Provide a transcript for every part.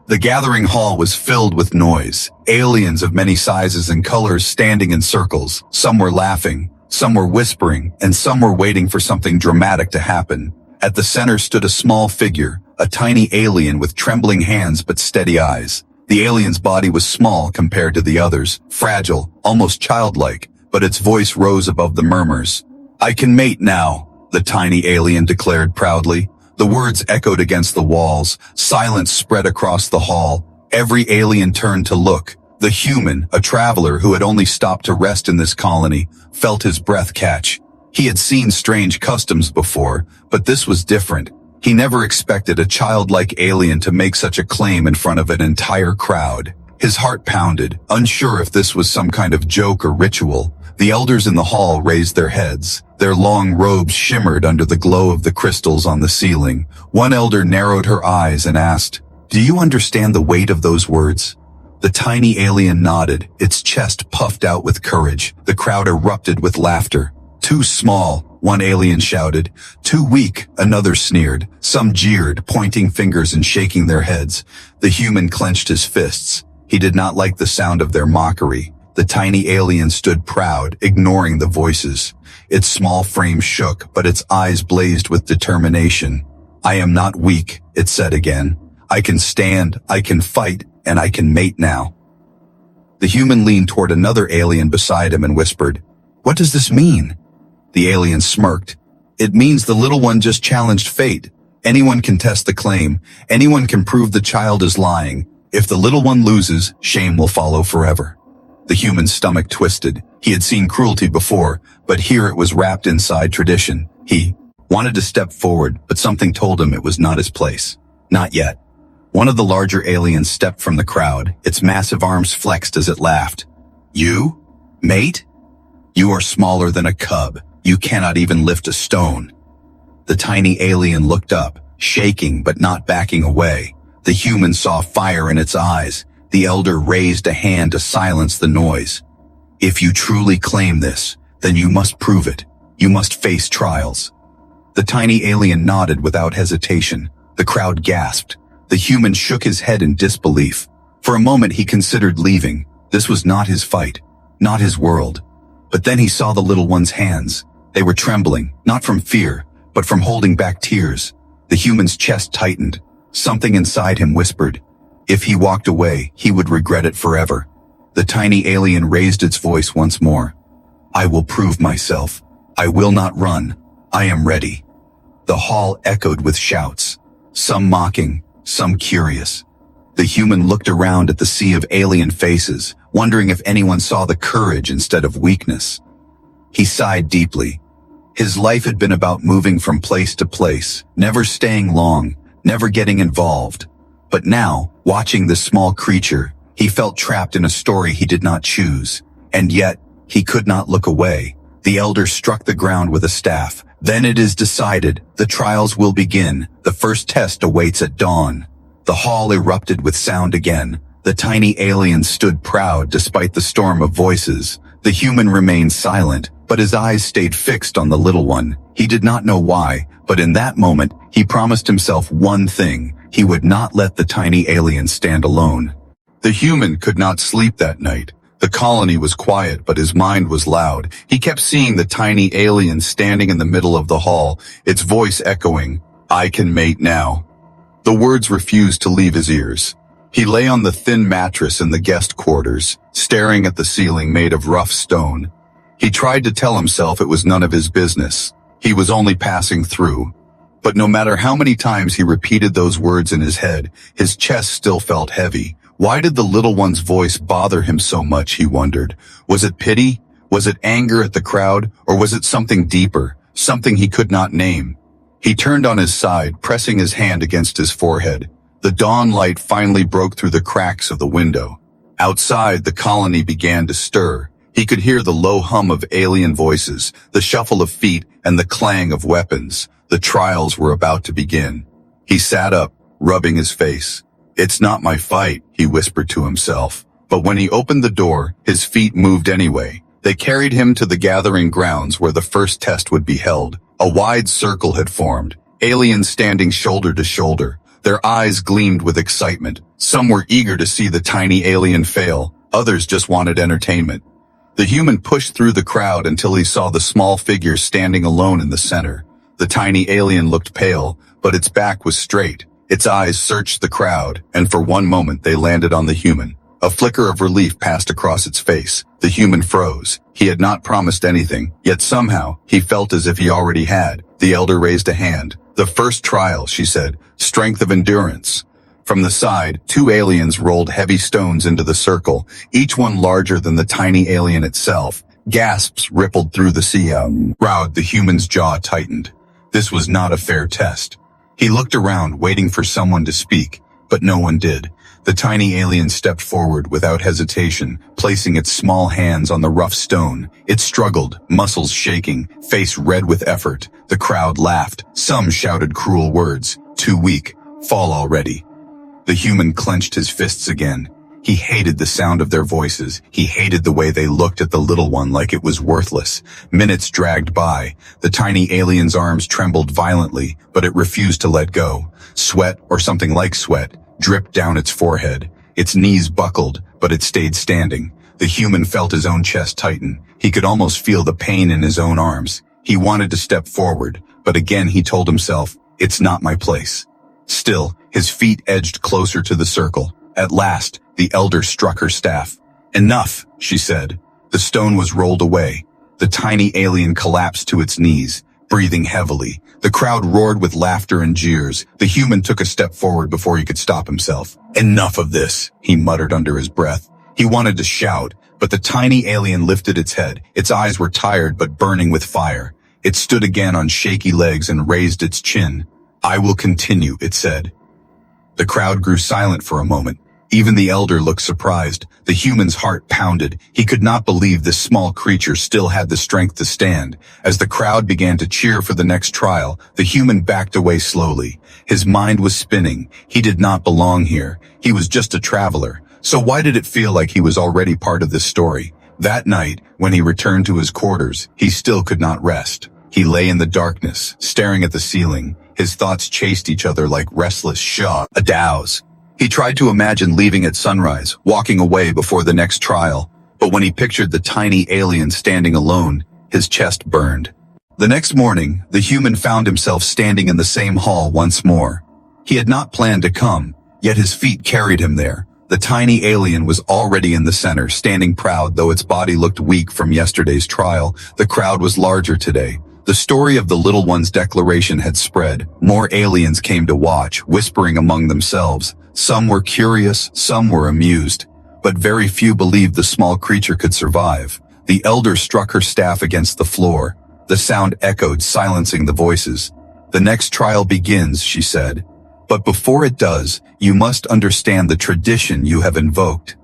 The gathering hall was filled with noise, aliens of many sizes and colors standing in circles. Some were laughing, some were whispering, and some were waiting for something dramatic to happen. At the center stood a small figure, a tiny alien with trembling hands but steady eyes. The alien's body was small compared to the others, fragile, almost childlike, but its voice rose above the murmurs. "I can mate now," the tiny alien declared proudly. The words echoed against the walls. Silence spread across the hall. Every alien turned to look. The human, a traveler who had only stopped to rest in this colony, felt his breath catch. He had seen strange customs before, but this was different. He never expected a childlike alien to make such a claim in front of an entire crowd. His heart pounded, unsure if this was some kind of joke or ritual. The elders in the hall raised their heads. Their long robes shimmered under the glow of the crystals on the ceiling. One elder narrowed her eyes and asked, "Do you understand the weight of those words?" The tiny alien nodded, its chest puffed out with courage. The crowd erupted with laughter. "Too small," one alien shouted. "Too weak," another sneered. Some jeered, pointing fingers and shaking their heads. The human clenched his fists. He did not like the sound of their mockery. The tiny alien stood proud, ignoring the voices. Its small frame shook, but its eyes blazed with determination. "I am not weak," it said again. "I can stand, I can fight, and I can mate now." The human leaned toward another alien beside him and whispered, "What does this mean?" The alien smirked. "It means the little one just challenged fate. Anyone can test the claim. Anyone can prove the child is lying. If the little one loses, shame will follow forever." The human's stomach twisted. He had seen cruelty before, but here it was wrapped inside tradition. He wanted to step forward, but something told him it was not his place. Not yet. One of the larger aliens stepped from the crowd. Its massive arms flexed as it laughed. "You? Mate? You are smaller than a cub. You cannot even lift a stone." The tiny alien looked up, shaking but not backing away. The human saw fire in its eyes. The elder raised a hand to silence the noise. "If you truly claim this, then you must prove it. You must face trials." The tiny alien nodded without hesitation. The crowd gasped. The human shook his head in disbelief. For a moment he considered leaving. This was not his fight, not his world. But then he saw the little one's hands. They were trembling, not from fear, but from holding back tears. The human's chest tightened. Something inside him whispered, if he walked away, he would regret it forever. The tiny alien raised its voice once more. "I will prove myself. I will not run. I am ready." The hall echoed with shouts, some mocking, some curious. The human looked around at the sea of alien faces, wondering if anyone saw the courage instead of weakness. He sighed deeply. His life had been about moving from place to place, never staying long, never getting involved. But now, watching this small creature, he felt trapped in a story he did not choose. And yet, he could not look away. The elder struck the ground with a staff. "Then it is decided. The trials will begin. The first test awaits at dawn." The hall erupted with sound again. The tiny alien stood proud despite the storm of voices. The human remained silent, but his eyes stayed fixed on the little one. He did not know why, but in that moment, he promised himself one thing. He would not let the tiny alien stand alone. The human could not sleep that night. The colony was quiet, but his mind was loud. He kept seeing the tiny alien standing in the middle of the hall, its voice echoing, "I can mate now." The words refused to leave his ears. He lay on the thin mattress in the guest quarters, staring at the ceiling made of rough stone. He tried to tell himself it was none of his business. He was only passing through. But no matter how many times he repeated those words in his head, his chest still felt heavy. Why did the little one's voice bother him so much, he wondered. Was it pity? Was it anger at the crowd? Or was it something deeper, something he could not name? He turned on his side, pressing his hand against his forehead. The dawn light finally broke through the cracks of the window. Outside, the colony began to stir. He could hear the low hum of alien voices, the shuffle of feet, and the clang of weapons. The trials were about to begin. He sat up, rubbing his face. "It's not my fight," he whispered to himself. But when he opened the door, his feet moved anyway. They carried him to the gathering grounds where the first test would be held. A wide circle had formed, aliens standing shoulder to shoulder. Their eyes gleamed with excitement. Some were eager to see the tiny alien fail. Others just wanted entertainment. The human pushed through the crowd until he saw the small figure standing alone in the center. The tiny alien looked pale, but its back was straight. Its eyes searched the crowd, and for one moment they landed on the human. A flicker of relief passed across its face. The human froze. He had not promised anything, yet somehow he felt as if he already had. The elder raised a hand. "The first trial," she said. "Strength of endurance." From the side, two aliens rolled heavy stones into the circle, each one larger than the tiny alien itself. Gasps rippled through the crowd. The human's jaw tightened. This was not a fair test. He looked around, waiting for someone to speak, but no one did. The tiny alien stepped forward without hesitation, placing its small hands on the rough stone. It struggled, muscles shaking, face red with effort. The crowd laughed. Some shouted cruel words. "Too weak. Fall already." The human clenched his fists again. He hated the sound of their voices. He hated the way they looked at the little one like it was worthless. Minutes dragged by. The tiny alien's arms trembled violently, but it refused to let go. Sweat, or something like sweat, dripped down its forehead. Its knees buckled, but it stayed standing. The human felt his own chest tighten. He could almost feel the pain in his own arms. He wanted to step forward, but again he told himself, "It's not my place." Still, his feet edged closer to the circle. At last, the elder struck her staff. "Enough," she said. The stone was rolled away. The tiny alien collapsed to its knees, breathing heavily. The crowd roared with laughter and jeers. The human took a step forward before he could stop himself. "Enough of this," he muttered under his breath. He wanted to shout, but the tiny alien lifted its head. Its eyes were tired but burning with fire. It stood again on shaky legs and raised its chin. "I will continue," it said. The crowd grew silent for a moment. Even the elder looked surprised. The human's heart pounded. He could not believe this small creature still had the strength to stand. As the crowd began to cheer for the next trial, the human backed away slowly. His mind was spinning. He did not belong here. He was just a traveler. So why did it feel like he was already part of this story? That night, when he returned to his quarters, he still could not rest. He lay in the darkness, staring at the ceiling. His thoughts chased each other like restless shadows. He tried to imagine leaving at sunrise, walking away before the next trial, but when he pictured the tiny alien standing alone, his chest burned. The next morning, the human found himself standing in the same hall once more. He had not planned to come, yet his feet carried him there. The tiny alien was already in the center, standing proud though its body looked weak from yesterday's trial. The crowd was larger today. The story of the little one's declaration had spread. More aliens came to watch, whispering among themselves. Some were curious, some were amused, but very few believed the small creature could survive. The elder struck her staff against the floor. The sound echoed, silencing the voices. "The next trial begins," she said. "But before it does, you must understand the tradition you have invoked."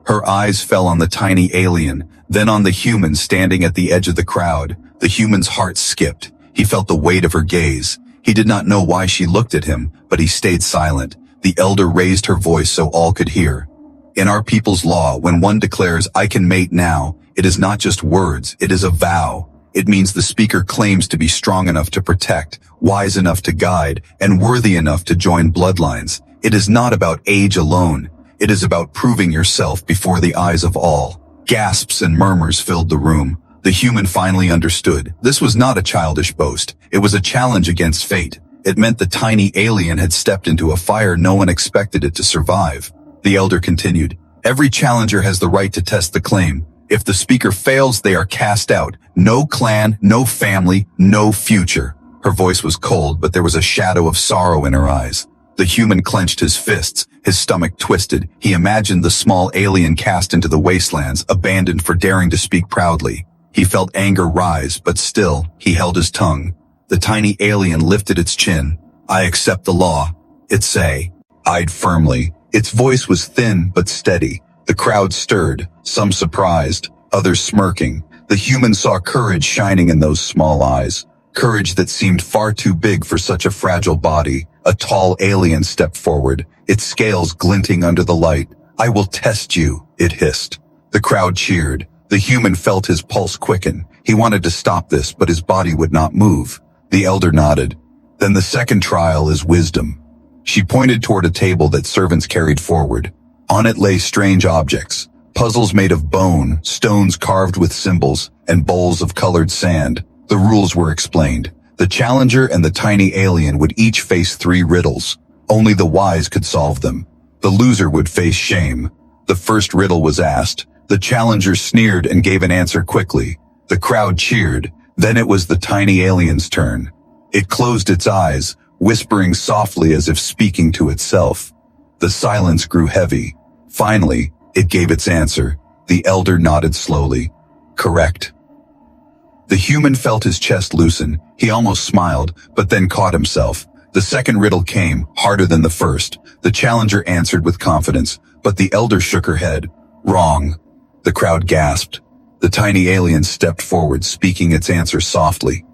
Her eyes fell on the tiny alien, then on the human standing at the edge of the crowd. The human's heart skipped. He felt the weight of her gaze. He did not know why she looked at him, but he stayed silent. The elder raised her voice so all could hear. "In our people's law, when one declares, 'I can mate now,' it is not just words, it is a vow. It means the speaker claims to be strong enough to protect, wise enough to guide, and worthy enough to join bloodlines. It is not about age alone. It is about proving yourself before the eyes of all." Gasps and murmurs filled the room. The human finally understood. This was not a childish boast. It was a challenge against fate. It meant the tiny alien had stepped into a fire no one expected it to survive. The elder continued, "Every challenger has the right to test the claim. If the speaker fails, they are cast out. No clan, no family, no future." Her voice was cold, but there was a shadow of sorrow in her eyes. The human clenched his fists, his stomach twisted. He imagined the small alien cast into the wastelands, abandoned for daring to speak proudly. He felt anger rise, but still, he held his tongue. The tiny alien lifted its chin. "I accept the law," it eyed firmly. Its voice was thin but steady. The crowd stirred, some surprised, others smirking. The human saw courage shining in those small eyes. Courage that seemed far too big for such a fragile body. A tall alien stepped forward, its scales glinting under the light. "I will test you," it hissed. The crowd cheered. The human felt his pulse quicken. He wanted to stop this, but his body would not move. The elder nodded. "Then the second trial is wisdom. She pointed toward a table that servants carried forward. On it lay strange objects, puzzles made of bone, stones carved with symbols, and bowls of colored sand. The rules were explained. The challenger and the tiny alien would each face 3 riddles. Only the wise could solve them. The loser would face shame. The first riddle was asked. The challenger sneered and gave an answer quickly. The crowd cheered. Then it was the tiny alien's turn. It closed its eyes, whispering softly as if speaking to itself. The silence grew heavy. Finally, it gave its answer. The elder nodded slowly. Correct. The human felt his chest loosen. He almost smiled, but then caught himself. The second riddle came, harder than the first. The challenger answered with confidence, but the elder shook her head. Wrong. The crowd gasped. The tiny alien stepped forward, speaking its answer softly.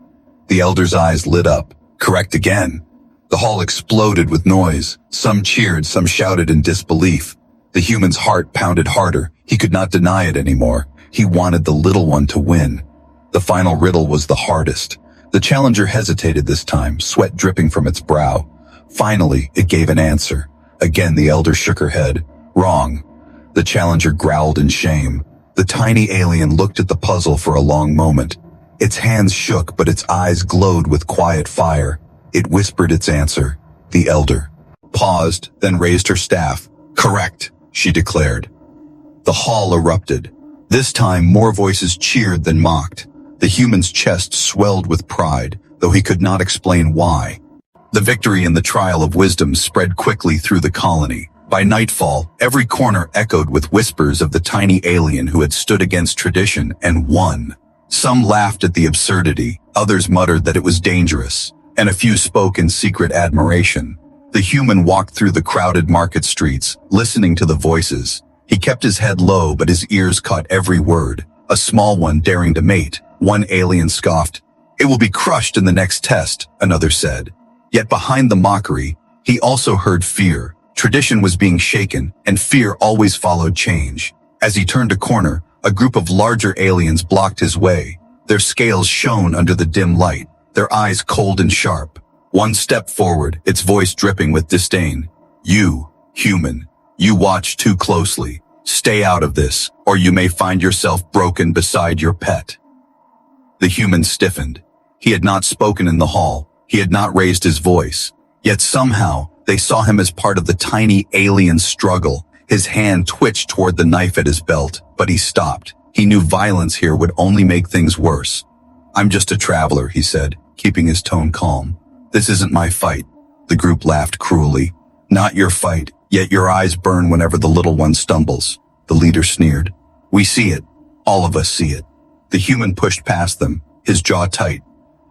The elder's eyes lit up. Correct again. The hall exploded with noise. Some cheered, some shouted in disbelief. The human's heart pounded harder. He could not deny it anymore. He wanted the little one to win. The final riddle was the hardest. The challenger hesitated this time, sweat dripping from its brow. Finally, it gave an answer. Again, the elder shook her head. Wrong. The challenger growled in shame. The tiny alien looked at the puzzle for a long moment. Its hands shook, but its eyes glowed with quiet fire. It whispered its answer. The elder paused, then raised her staff. Correct, she declared. The hall erupted. This time, more voices cheered than mocked. The human's chest swelled with pride, though he could not explain why. The victory in the trial of wisdom spread quickly through the colony. By nightfall, every corner echoed with whispers of the tiny alien who had stood against tradition and won. Some laughed at the absurdity, others muttered that it was dangerous, and a few spoke in secret admiration. The human walked through the crowded market streets, listening to the voices. He kept his head low, but his ears caught every word. A small one daring to mate. One alien scoffed. It will be crushed in the next test, another said. Yet behind the mockery, he also heard fear. Tradition was being shaken, and fear always followed change. As he turned a corner, a group of larger aliens blocked his way. Their scales shone under the dim light, their eyes cold and sharp. One stepped forward, its voice dripping with disdain. You, human, you watch too closely. Stay out of this, or you may find yourself broken beside your pet. The human stiffened. He had not spoken in the hall. He had not raised his voice. Yet somehow, they saw him as part of the tiny alien's struggle. His hand twitched toward the knife at his belt, but he stopped. He knew violence here would only make things worse. I'm just a traveler, he said, keeping his tone calm. This isn't my fight. The group laughed cruelly. Not your fight, yet your eyes burn whenever the little one stumbles. The leader sneered. We see it. All of us see it. The human pushed past them, his jaw tight.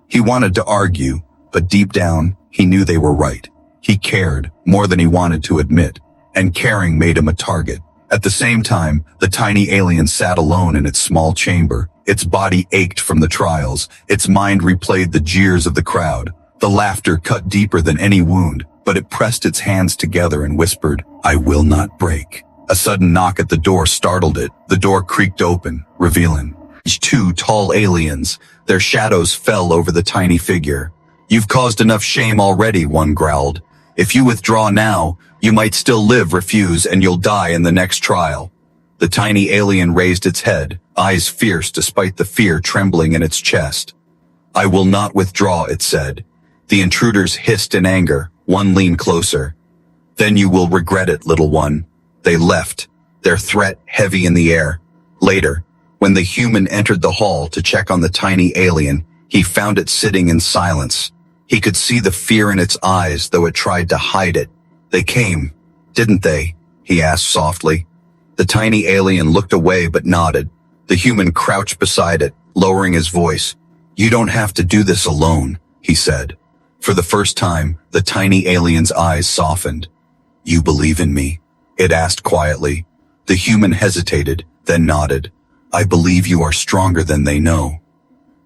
He wanted to argue, but deep down, he knew they were right. He cared more than he wanted to admit, and caring made him a target. At the same time, the tiny alien sat alone in its small chamber. Its body ached from the trials. Its mind replayed the jeers of the crowd. The laughter cut deeper than any wound, but it pressed its hands together and whispered, I will not break. A sudden knock at the door startled it. The door creaked open, revealing 2 tall aliens. Their shadows fell over the tiny figure. You've caused enough shame already, one growled. If you withdraw now, you might still live, refuse, and you'll die in the next trial. The tiny alien raised its head, eyes fierce despite the fear trembling in its chest. I will not withdraw, it said. The intruders hissed in anger. One leaned closer. Then you will regret it, little one. They left, their threat heavy in the air. Later, when the human entered the hall to check on the tiny alien, he found it sitting in silence. He could see the fear in its eyes, though it tried to hide it. They came, didn't they? He asked softly. The tiny alien looked away but nodded. The human crouched beside it, lowering his voice. You don't have to do this alone, he said. For the first time, the tiny alien's eyes softened. You believe in me? It asked quietly. The human hesitated, then nodded. I believe you are stronger than they know.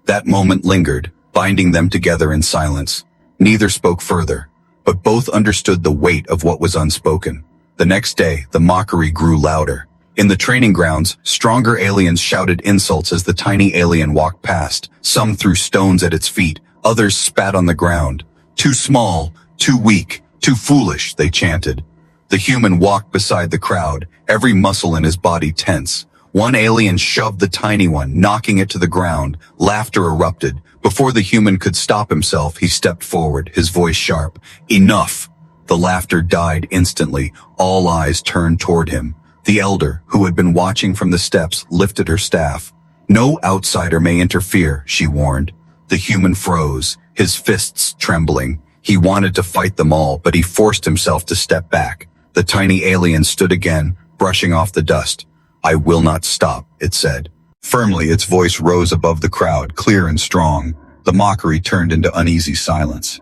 That moment lingered, binding them together in silence. Neither spoke further, but both understood the weight of what was unspoken. The next day, the mockery grew louder. In the training grounds, stronger aliens shouted insults as the tiny alien walked past. Some threw stones at its feet, others spat on the ground. Too small, too weak, Too foolish, they chanted. The human walked beside the crowd, every muscle in his body tense. One alien shoved the tiny one, knocking it to the ground. Laughter erupted. Before the human could stop himself, he stepped forward, his voice sharp. Enough! The laughter died instantly. All eyes turned toward him. The elder, who had been watching from the steps, lifted her staff. No outsider may interfere, she warned. The human froze, his fists trembling. He wanted to fight them all, but he forced himself to step back. The tiny alien stood again, brushing off the dust. I will not stop, it said. Firmly, its voice rose above the crowd, clear and strong. The mockery turned into uneasy silence.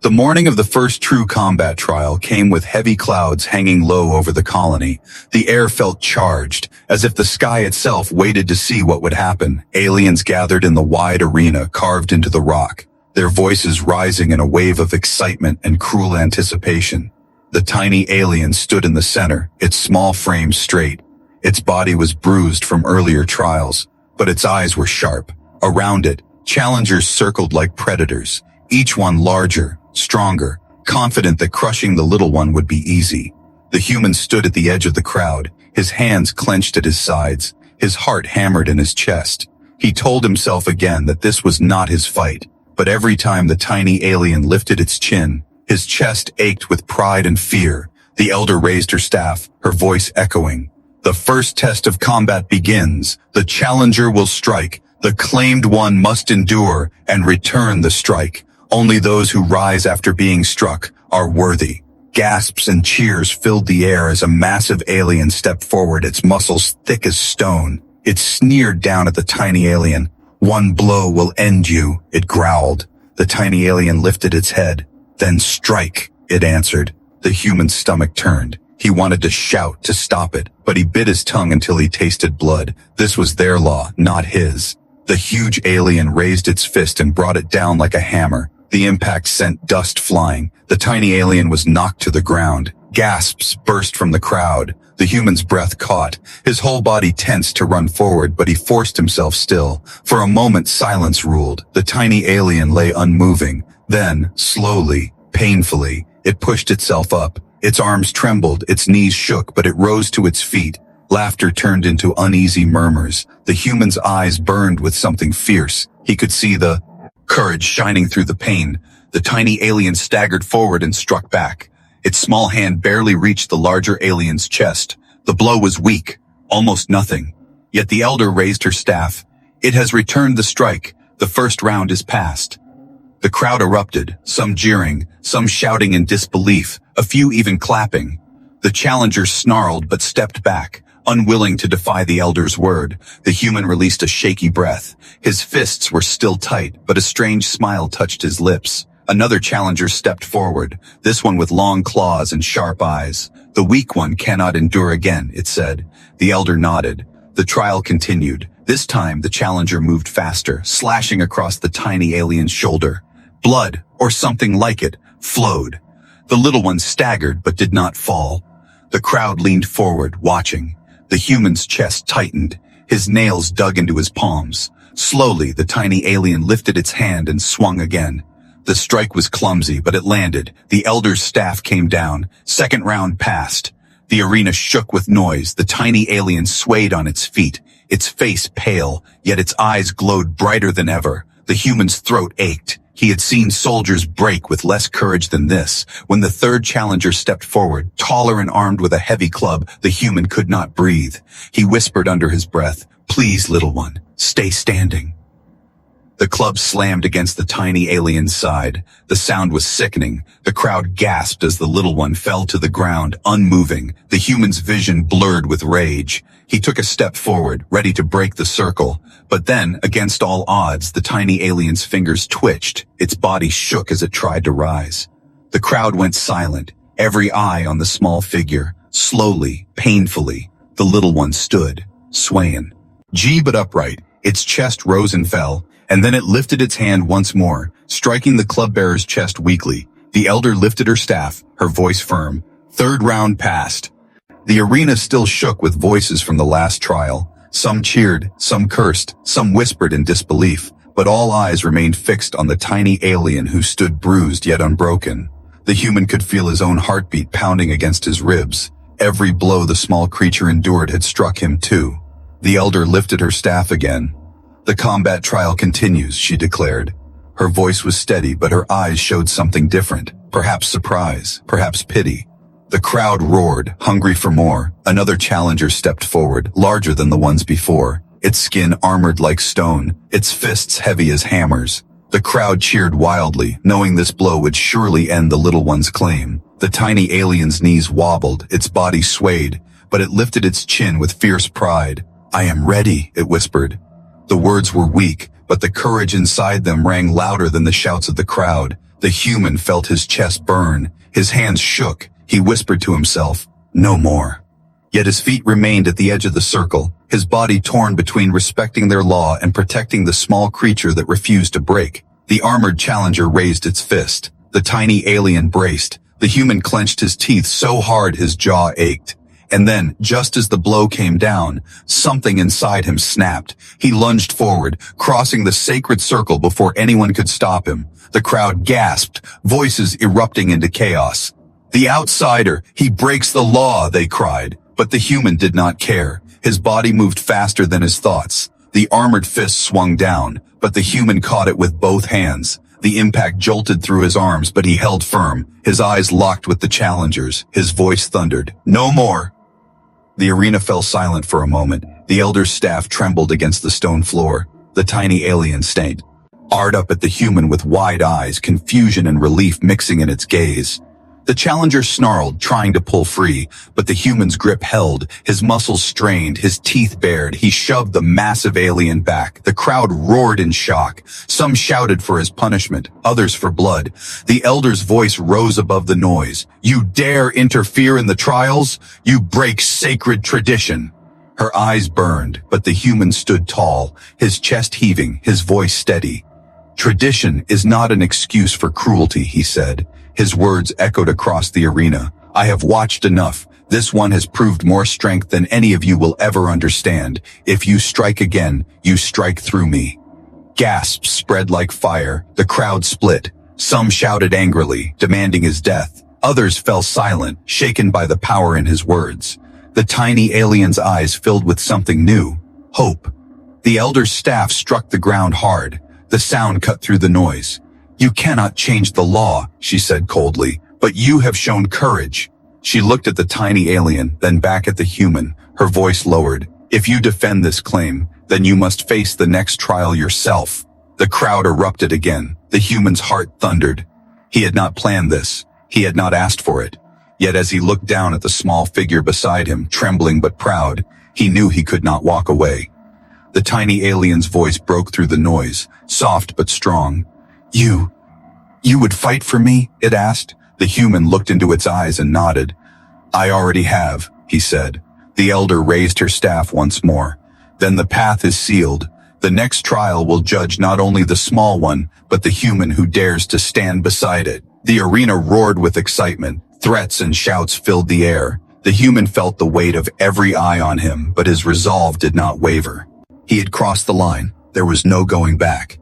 The morning of the first true combat trial came with heavy clouds hanging low over the colony. The air felt charged, as if the sky itself waited to see what would happen. Aliens gathered in the wide arena carved into the rock, their voices rising in a wave of excitement and cruel anticipation. The tiny alien stood in the center, its small frame straight. Its body was bruised from earlier trials, but its eyes were sharp. Around it, challengers circled like predators, each one larger, stronger, confident that crushing the little one would be easy. The human stood at the edge of the crowd, his hands clenched at his sides, his heart hammered in his chest. He told himself again that this was not his fight, but every time the tiny alien lifted its chin, his chest ached with pride and fear. The elder raised her staff, her voice echoing. The first test of combat begins. The challenger will strike. The claimed one must endure and return the strike. Only those who rise after being struck are worthy. Gasps and cheers filled the air as a massive alien stepped forward, its muscles thick as stone. It sneered down at the tiny alien. One blow will end you, it growled. The tiny alien lifted its head. Then strike, it answered. The human's stomach turned. He wanted to shout to stop it, but he bit his tongue until he tasted blood. This was their law, not his. The huge alien raised its fist and brought it down like a hammer. The impact sent dust flying. The tiny alien was knocked to the ground. Gasps burst from the crowd. The human's breath caught. His whole body tensed to run forward, but he forced himself still. For a moment, silence ruled. The tiny alien lay unmoving. Then, slowly, painfully, it pushed itself up. Its arms trembled, its knees shook, but it rose to its feet. Laughter turned into uneasy murmurs. The human's eyes burned with something fierce. He could see the courage shining through the pain. The tiny alien staggered forward and struck back. Its small hand barely reached the larger alien's chest. The blow was weak, almost nothing. Yet the elder raised her staff. It has returned the strike. The first round is past. The crowd erupted, some jeering, some shouting in disbelief, a few even clapping. The challenger snarled but stepped back, unwilling to defy the elder's word. The human released a shaky breath. His fists were still tight, but a strange smile touched his lips. Another challenger stepped forward, this one with long claws and sharp eyes. The weak one cannot endure again, it said. The elder nodded. The trial continued. This time, the challenger moved faster, slashing across the tiny alien's shoulder. Blood, or something like it, flowed. The little one staggered but did not fall. The crowd leaned forward, watching. The human's chest tightened. His nails dug into his palms. Slowly, the tiny alien lifted its hand and swung again. The strike was clumsy, but it landed. The elder's staff came down. Second round passed. The arena shook with noise. The tiny alien swayed on its feet, its face pale, yet its eyes glowed brighter than ever. The human's throat ached. He had seen soldiers break with less courage than this. When the third challenger stepped forward, taller and armed with a heavy club, the human could not breathe. He whispered under his breath, "Please, little one, stay standing." The club slammed against the tiny alien's side. The sound was sickening. The crowd gasped as the little one fell to the ground, unmoving. The human's vision blurred with rage. He took a step forward, ready to break the circle. But then, against all odds, the tiny alien's fingers twitched. Its body shook as it tried to rise. The crowd went silent, every eye on the small figure. Slowly, painfully, the little one stood, swaying. But upright, its chest rose and fell, and then it lifted its hand once more, striking the club bearer's chest weakly. The elder lifted her staff, her voice firm. Third round passed. The arena still shook with voices from the last trial. Some cheered, some cursed, some whispered in disbelief, but all eyes remained fixed on the tiny alien who stood bruised yet unbroken. The human could feel his own heartbeat pounding against his ribs. Every blow the small creature endured had struck him too. The elder lifted her staff again. "The combat trial continues," she declared. Her voice was steady, but her eyes showed something different. Perhaps surprise, perhaps pity. The crowd roared, hungry for more. Another challenger stepped forward, larger than the ones before, its skin armored like stone, its fists heavy as hammers. The crowd cheered wildly, knowing this blow would surely end the little one's claim. The tiny alien's knees wobbled, its body swayed, but it lifted its chin with fierce pride. "I am ready," it whispered. The words were weak, but the courage inside them rang louder than the shouts of the crowd. The human felt his chest burn. His hands shook. He whispered to himself, "No more." Yet his feet remained at the edge of the circle, his body torn between respecting their law and protecting the small creature that refused to break. The armored challenger raised its fist. The tiny alien braced. The human clenched his teeth so hard his jaw ached. And then, just as the blow came down, something inside him snapped. He lunged forward, crossing the sacred circle before anyone could stop him. The crowd gasped, voices erupting into chaos. "The outsider! He breaks the law!" they cried. But the human did not care. His body moved faster than his thoughts. The armored fist swung down, but the human caught it with both hands. The impact jolted through his arms, but he held firm. His eyes locked with the challengers. His voice thundered, "No more!" The arena fell silent for a moment. The elder's staff trembled against the stone floor. The tiny alien stared up at the human with wide eyes, confusion and relief mixing in its gaze. The challenger snarled, trying to pull free, but the human's grip held, his muscles strained, his teeth bared. He shoved the massive alien back. The crowd roared in shock. Some shouted for his punishment, others for blood. The elder's voice rose above the noise. "You dare interfere in the trials? You break sacred tradition." Her eyes burned, but the human stood tall, his chest heaving, his voice steady. "Tradition is not an excuse for cruelty," he said. His words echoed across the arena. "I have watched enough. This one has proved more strength than any of you will ever understand. If you strike again, you strike through me." Gasps spread like fire. The crowd split. Some shouted angrily, demanding his death. Others fell silent, shaken by the power in his words. The tiny alien's eyes filled with something new. Hope. The elder's staff struck the ground hard. The sound cut through the noise. "You cannot change the law," she said coldly, "but you have shown courage." She looked at the tiny alien, then back at the human, her voice lowered. "If you defend this claim, then you must face the next trial yourself." The crowd erupted again. The human's heart thundered. He had not planned this. He had not asked for it. Yet as he looked down at the small figure beside him, trembling but proud, he knew he could not walk away. The tiny alien's voice broke through the noise, soft but strong. You would fight for me?" it asked. The human looked into its eyes and nodded. "I already have," he said. The elder raised her staff once more. "Then the path is sealed. The next trial will judge not only the small one, but the human who dares to stand beside it." The arena roared with excitement. Threats and shouts filled the air. The human felt the weight of every eye on him, but his resolve did not waver. He had crossed the line. There was no going back.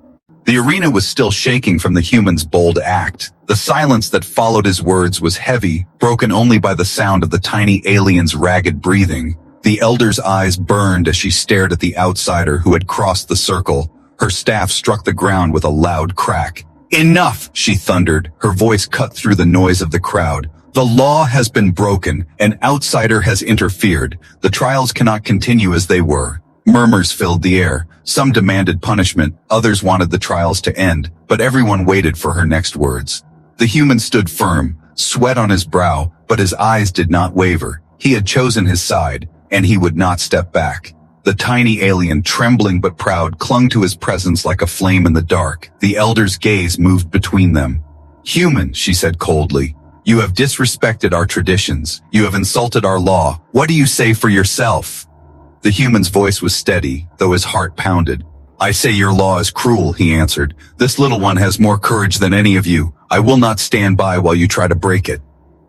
The arena was still shaking from the human's bold act. The silence that followed his words was heavy, broken only by the sound of the tiny alien's ragged breathing. The elder's eyes burned as she stared at the outsider who had crossed the circle. Her staff struck the ground with a loud crack. "Enough!" she thundered, her voice cut through the noise of the crowd. "The law has been broken. An outsider has interfered. The trials cannot continue as they were." Murmurs filled the air. Some demanded punishment, others wanted the trials to end, but everyone waited for her next words. The human stood firm, sweat on his brow, but his eyes did not waver. He had chosen his side, and he would not step back. The tiny alien, trembling but proud, clung to his presence like a flame in the dark. The elder's gaze moved between them. "Human," she said coldly, "you have disrespected our traditions. You have insulted our law. What do you say for yourself?" The human's voice was steady, though his heart pounded. "I say your law is cruel," he answered. "This little one has more courage than any of you. I will not stand by while you try to break it."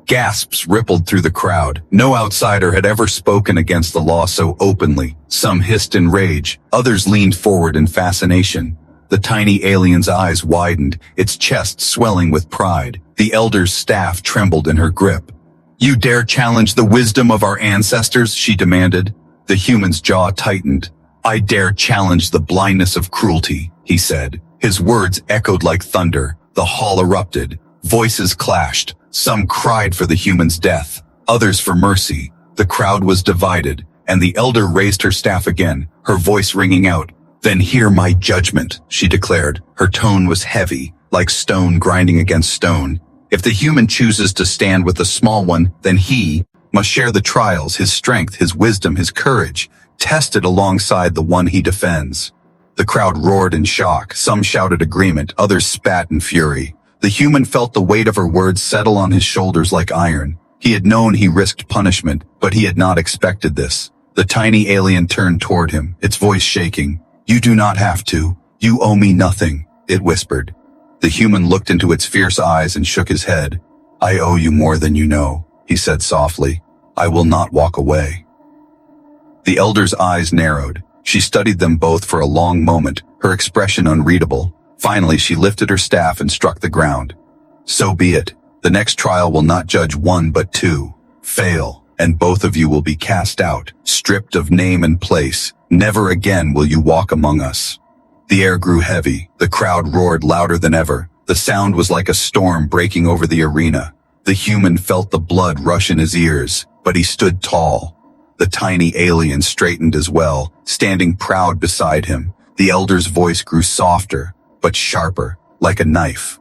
Gasps rippled through the crowd. No outsider had ever spoken against the law so openly. Some hissed in rage, others leaned forward in fascination. The tiny alien's eyes widened, its chest swelling with pride. The elder's staff trembled in her grip. "You dare challenge the wisdom of our ancestors?" she demanded. The human's jaw tightened. "I dare challenge the blindness of cruelty," he said. His words echoed like thunder. The hall erupted. Voices clashed. Some cried for the human's death, others for mercy. The crowd was divided, and the elder raised her staff again, her voice ringing out. "Then hear my judgment," she declared. Her tone was heavy, like stone grinding against stone. "If the human chooses to stand with the small one, then he must share the trials, his strength, his wisdom, his courage, tested alongside the one he defends." The crowd roared in shock. Some shouted agreement, others spat in fury. The human felt the weight of her words settle on his shoulders like iron. He had known he risked punishment, but he had not expected this. The tiny alien turned toward him, its voice shaking. "You do not have to. You owe me nothing," it whispered. The human looked into its fierce eyes and shook his head. "I owe you more than you know," he said softly. "I will not walk away." The elder's eyes narrowed. She studied them both for a long moment, her expression unreadable. Finally, she lifted her staff and struck the ground. "So be it. The next trial will not judge one but two. Fail, and both of you will be cast out, stripped of name and place. Never again will you walk among us." The air grew heavy. The crowd roared louder than ever. The sound was like a storm breaking over the arena. The human felt the blood rush in his ears, but he stood tall. The tiny alien straightened as well, standing proud beside him. The elder's voice grew softer, but sharper, like a knife.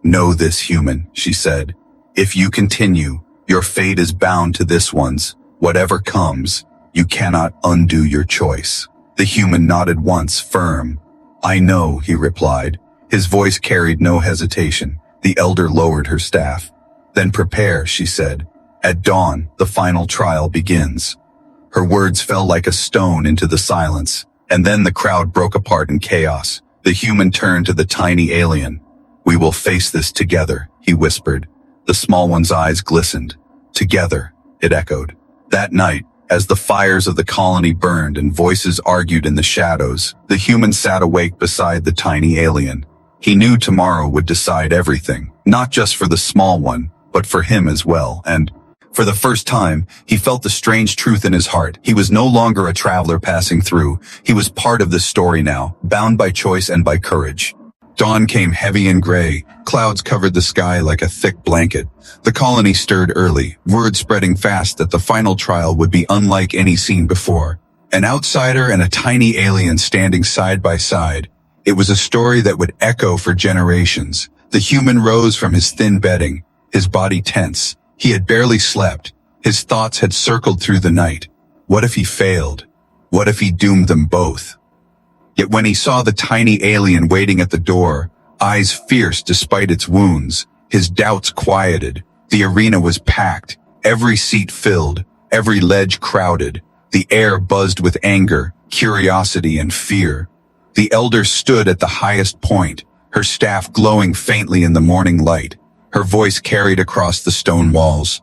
"Know this, human," she said. "If you continue, your fate is bound to this one's. Whatever comes, you cannot undo your choice." The human nodded once, firm. "I know," he replied. His voice carried no hesitation. The elder lowered her staff. "Then prepare," she said. "At dawn, the final trial begins." Her words fell like a stone into the silence, and then the crowd broke apart in chaos. The human turned to the tiny alien. "We will face this together," he whispered. The small one's eyes glistened. "Together," it echoed. That night, as the fires of the colony burned and voices argued in the shadows, the human sat awake beside the tiny alien. He knew tomorrow would decide everything, not just for the small one, but for him as well, and for the first time, he felt the strange truth in his heart. He was no longer a traveler passing through. He was part of this story now, bound by choice and by courage. Dawn came heavy and gray. Clouds covered the sky like a thick blanket. The colony stirred early, word spreading fast that the final trial would be unlike any seen before. An outsider and a tiny alien standing side by side. It was a story that would echo for generations. The human rose from his thin bedding, his body tense. He had barely slept. His thoughts had circled through the night. What if he failed? What if he doomed them both? Yet when he saw the tiny alien waiting at the door, eyes fierce despite its wounds, his doubts quieted. The arena was packed, every seat filled, every ledge crowded. The air buzzed with anger, curiosity, and fear. The elder stood at the highest point, her staff glowing faintly in the morning light. Her voice carried across the stone walls.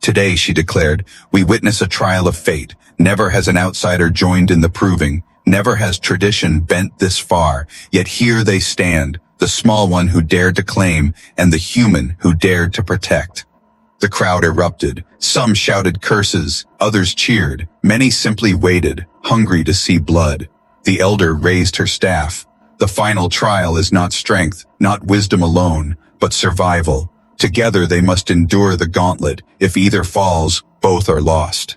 "Today," she declared, "we witness a trial of fate. Never has an outsider joined in the proving. Never has tradition bent this far. Yet here they stand, the small one who dared to claim, and the human who dared to protect." The crowd erupted. Some shouted curses, others cheered. Many simply waited, hungry to see blood. The elder raised her staff. The final trial is not strength, not wisdom alone, but survival. Together they must endure the gauntlet. If either falls, both are lost.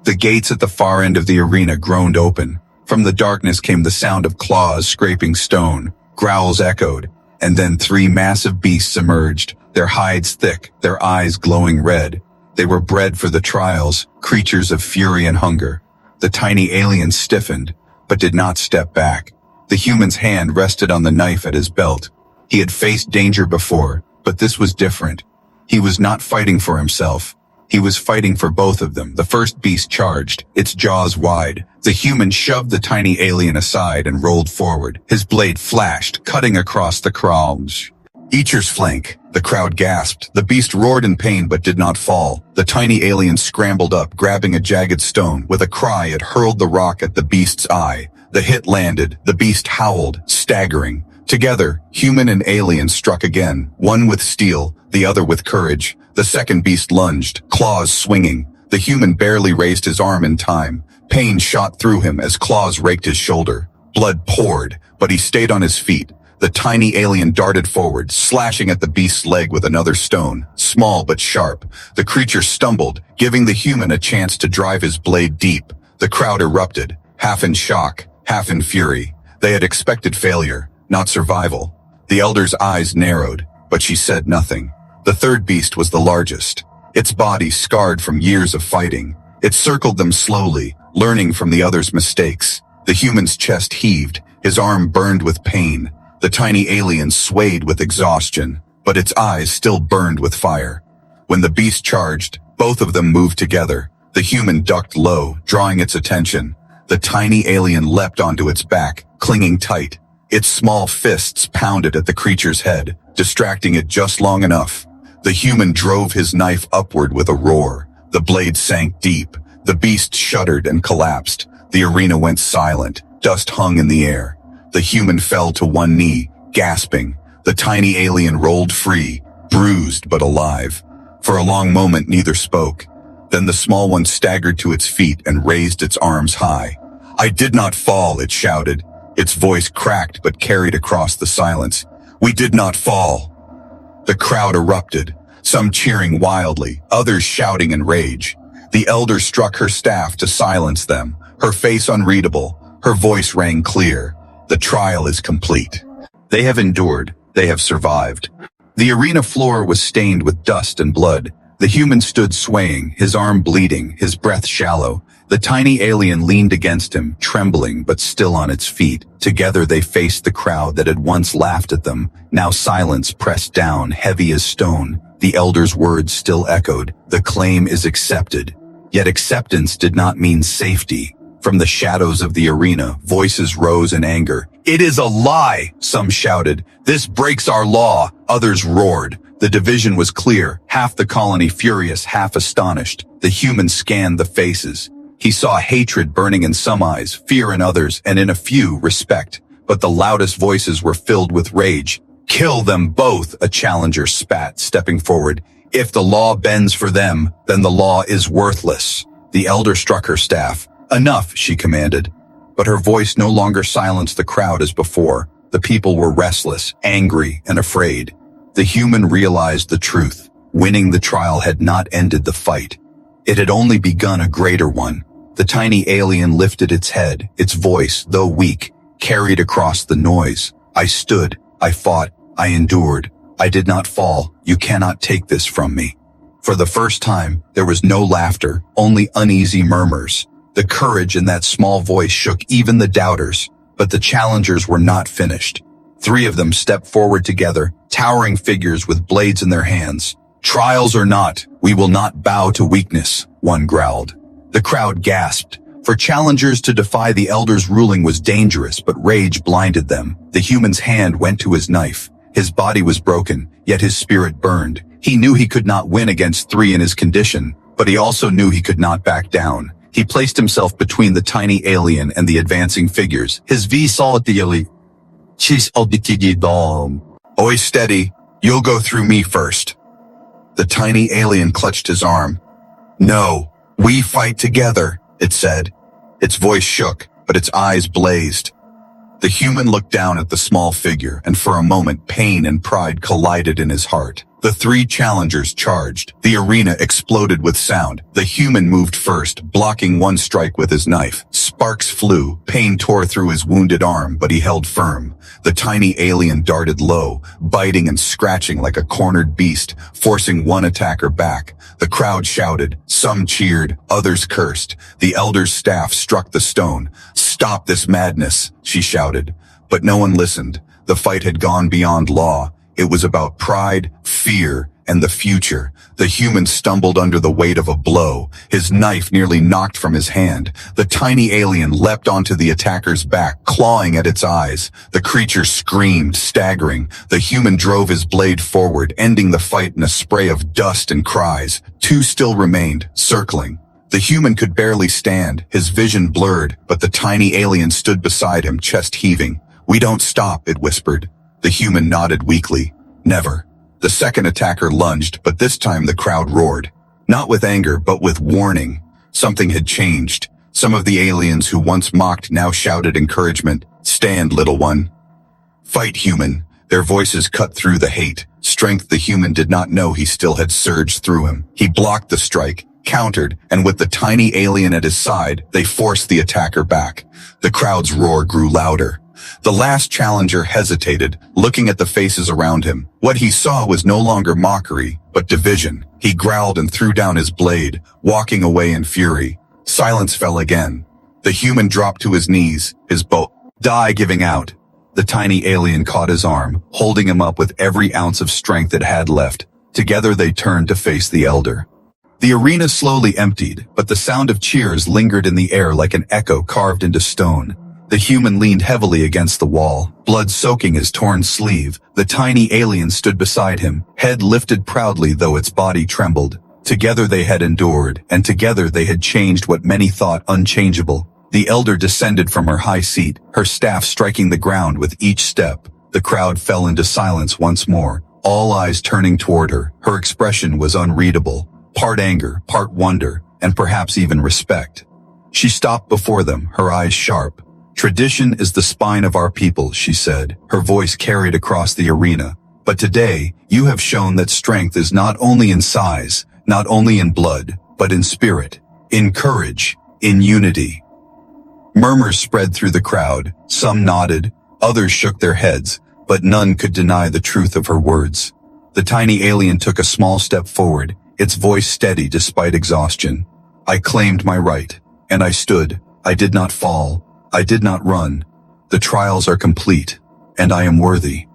The gates at the far end of the arena groaned open. From the darkness came the sound of claws scraping stone. Growls echoed, and then three massive beasts emerged, their hides thick, their eyes glowing red. They were bred for the trials, creatures of fury and hunger. The tiny alien stiffened, but did not step back. The human's hand rested on the knife at his belt. He had faced danger before, but this was different. He was not fighting for himself. He was fighting for both of them. The first beast charged, its jaws wide. The human shoved the tiny alien aside and rolled forward. His blade flashed, cutting across the crowds. "Eacher's flank," the crowd gasped. The beast roared in pain but did not fall. The tiny alien scrambled up, grabbing a jagged stone. With a cry, it hurled the rock at the beast's eye. The hit landed. The beast howled, staggering. Together, human and alien struck again, one with steel, the other with courage. The second beast lunged, claws swinging. The human barely raised his arm in time. Pain shot through him as claws raked his shoulder. Blood poured, but he stayed on his feet. The tiny alien darted forward, slashing at the beast's leg with another stone, small but sharp. The creature stumbled, giving the human a chance to drive his blade deep. The crowd erupted, half in shock, half in fury. They had expected failure, not survival. The elder's eyes narrowed, but she said nothing. The third beast was the largest, its body scarred from years of fighting. It circled them slowly, learning from the other's mistakes. The human's chest heaved, his arm burned with pain. The tiny alien swayed with exhaustion, but its eyes still burned with fire. When the beast charged, both of them moved together. The human ducked low, drawing its attention. The tiny alien leapt onto its back, clinging tight. Its small fists pounded at the creature's head, distracting it just long enough. The human drove his knife upward with a roar. The blade sank deep. The beast shuddered and collapsed. The arena went silent. Dust hung in the air. The human fell to one knee, gasping. The tiny alien rolled free, bruised but alive. For a long moment, neither spoke. Then the small one staggered to its feet and raised its arms high. "I did not fall," it shouted. Its voice cracked but carried across the silence. "We did not fall." The crowd erupted, some cheering wildly, others shouting in rage. The elder struck her staff to silence them, her face unreadable. Her voice rang clear. "The trial is complete. They have endured. They have survived." The arena floor was stained with dust and blood. The human stood swaying, his arm bleeding, his breath shallow. The tiny alien leaned against him, trembling but still on its feet. Together they faced the crowd that had once laughed at them. Now silence pressed down, heavy as stone. The elder's words still echoed. "The claim is accepted." Yet acceptance did not mean safety. From the shadows of the arena, voices rose in anger. "It is a lie," some shouted. "This breaks our law," others roared. The division was clear, half the colony furious, half astonished. The human scanned the faces. He saw hatred burning in some eyes, fear in others, and in a few, respect. But the loudest voices were filled with rage. "Kill them both," a challenger spat, stepping forward. "If the law bends for them, then the law is worthless." The elder struck her staff. "Enough," she commanded. But her voice no longer silenced the crowd as before. The people were restless, angry, and afraid. The human realized the truth. Winning the trial had not ended the fight. It had only begun a greater one. The tiny alien lifted its head, its voice, though weak, carried across the noise. "I stood, I fought, I endured. I did not fall. You cannot take this from me." For the first time, there was no laughter, only uneasy murmurs. The courage in that small voice shook even the doubters, but the challengers were not finished. 3 of them stepped forward together, towering figures with blades in their hands. "Trials or not, we will not bow to weakness," one growled. The crowd gasped. For challengers to defy the elder's ruling was dangerous, but rage blinded them. The human's hand went to his knife. His body was broken, yet his spirit burned. He knew he could not win against 3 in his condition, but he also knew he could not back down. He placed himself between the tiny alien and the advancing figures. His "Oi, steady. You'll go through me first." The tiny alien clutched his arm. "No, we fight together," it said. Its voice shook, but its eyes blazed. The human looked down at the small figure, and for a moment pain and pride collided in his heart. The 3 challengers charged. The arena exploded with sound. The human moved first, blocking one strike with his knife. Sparks flew. Pain tore through his wounded arm, but he held firm. The tiny alien darted low, biting and scratching like a cornered beast, forcing one attacker back. The crowd shouted. Some cheered. Others cursed. The elder's staff struck the stone. "Stop this madness," she shouted. But no one listened. The fight had gone beyond law. It was about pride, fear, and the future. The human stumbled under the weight of a blow. His knife nearly knocked from his hand. The tiny alien leapt onto the attacker's back, clawing at its eyes. The creature screamed, staggering. The human drove his blade forward, ending the fight in a spray of dust and cries. 2 still remained, circling. The human could barely stand, his vision blurred, but the tiny alien stood beside him, chest heaving. "We don't stop," it whispered. The human nodded weakly. Never. The second attacker lunged, but this time the crowd roared. Not with anger, but with warning. Something had changed. Some of the aliens who once mocked now shouted encouragement. Stand, little one. Fight, human. Their voices cut through the hate. Strength the human did not know he still had surged through him. He blocked the strike, countered, and with the tiny alien at his side, they forced the attacker back. The crowd's roar grew louder. The last challenger hesitated, looking at the faces around him. What he saw was no longer mockery, but division. He growled and threw down his blade, walking away in fury. Silence fell again. The human dropped to his knees, his die giving out. The tiny alien caught his arm, holding him up with every ounce of strength it had left. Together they turned to face the elder. The arena slowly emptied, but the sound of cheers lingered in the air like an echo carved into stone. The human leaned heavily against the wall, blood soaking his torn sleeve. The tiny alien stood beside him, head lifted proudly though its body trembled. Together they had endured, and together they had changed what many thought unchangeable. The elder descended from her high seat, her staff striking the ground with each step. The crowd fell into silence once more, all eyes turning toward her. Her expression was unreadable, part anger, part wonder, and perhaps even respect. She stopped before them, her eyes sharp. Tradition is the spine of our people, she said, her voice carried across the arena. But today, you have shown that strength is not only in size, not only in blood, but in spirit, in courage, in unity. Murmurs spread through the crowd. Some nodded, others shook their heads, but none could deny the truth of her words. The tiny alien took a small step forward, its voice steady despite exhaustion. I claimed my right, and I stood. I did not fall. I did not run. The trials are complete, and I am worthy.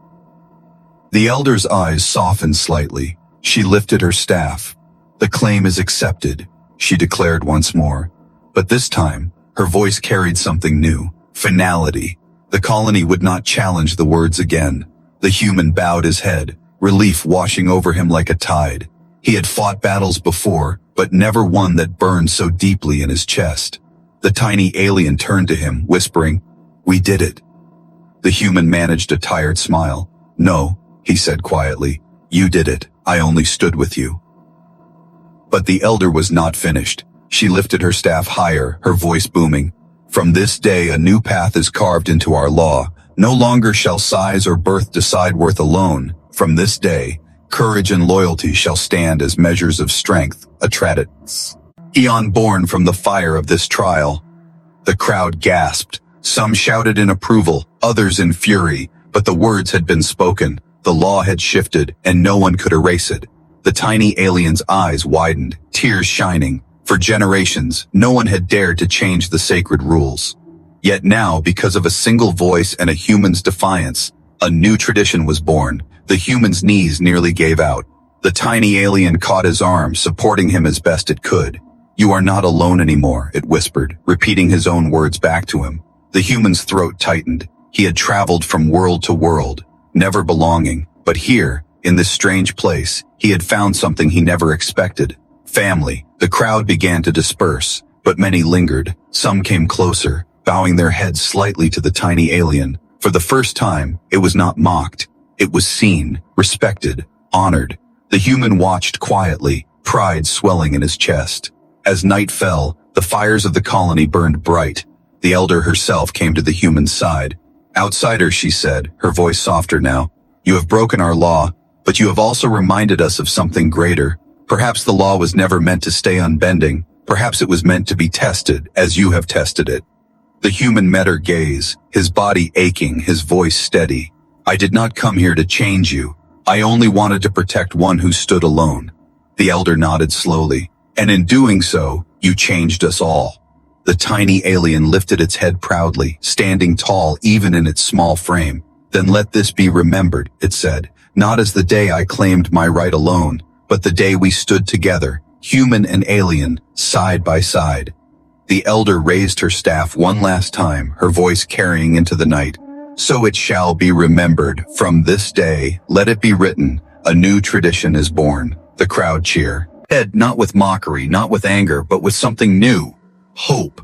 The elder's eyes softened slightly. She lifted her staff. The claim is accepted, she declared once more. But this time, her voice carried something new, finality. The colony would not challenge the words again. The human bowed his head, relief washing over him like a tide. He had fought battles before, but never one that burned so deeply in his chest. The tiny alien turned to him, whispering, "We did it." The human managed a tired smile. "No," he said quietly, "you did it. I only stood with you." But the elder was not finished. She lifted her staff higher, her voice booming. "From this day a new path is carved into our law. No longer shall size or birth decide worth alone. From this day, courage and loyalty shall stand as measures of strength, a tradition. Eon born from the fire of this trial." The crowd gasped. Some shouted in approval, others in fury, but the words had been spoken. The law had shifted, and no one could erase it. The tiny alien's eyes widened, tears shining. For generations, no one had dared to change the sacred rules. Yet now, because of a single voice and a human's defiance, a new tradition was born. The human's knees nearly gave out. The tiny alien caught his arm, supporting him as best it could. "You are not alone anymore," it whispered, repeating his own words back to him. The human's throat tightened. He had traveled from world to world, never belonging. But here, in this strange place, he had found something he never expected. Family. The crowd began to disperse, but many lingered. Some came closer, bowing their heads slightly to the tiny alien. For the first time, it was not mocked. It was seen, respected, honored. The human watched quietly, pride swelling in his chest. As night fell, the fires of the colony burned bright. The elder herself came to the human's side. "Outsider," she said, her voice softer now, "you have broken our law, but you have also reminded us of something greater. Perhaps the law was never meant to stay unbending. Perhaps it was meant to be tested, as you have tested it." The human met her gaze, his body aching, his voice steady. "I did not come here to change you. I only wanted to protect one who stood alone." The elder nodded slowly. "And in doing so, you changed us all." The tiny alien lifted its head proudly, standing tall even in its small frame. "Then let this be remembered," it said, "not as the day I claimed my right alone, but the day we stood together, human and alien, side by side." The elder raised her staff one last time, her voice carrying into the night. "So it shall be remembered. From this day, let it be written, a new tradition is born." The crowd cheer. Not with mockery, not with anger, but with something new. Hope.